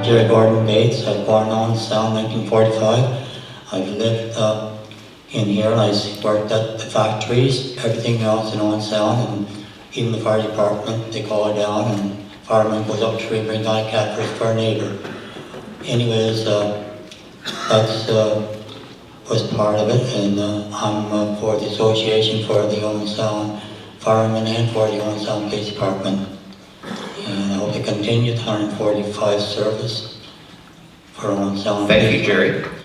Jerry Gordon Bates. I was born on Sound 1945. I've lived in here. I worked at the factories, everything else in on Sound, and even the fire department. They call it down, and fireman goes up to bring guy catfish for our neighbor. Anyways, that's was part of it, and I'm for the association for the Owen Sound firemen and for the Owen Sound Police Department. And I hope to continue the 145 service for Owen Sound. Thank you, Jerry.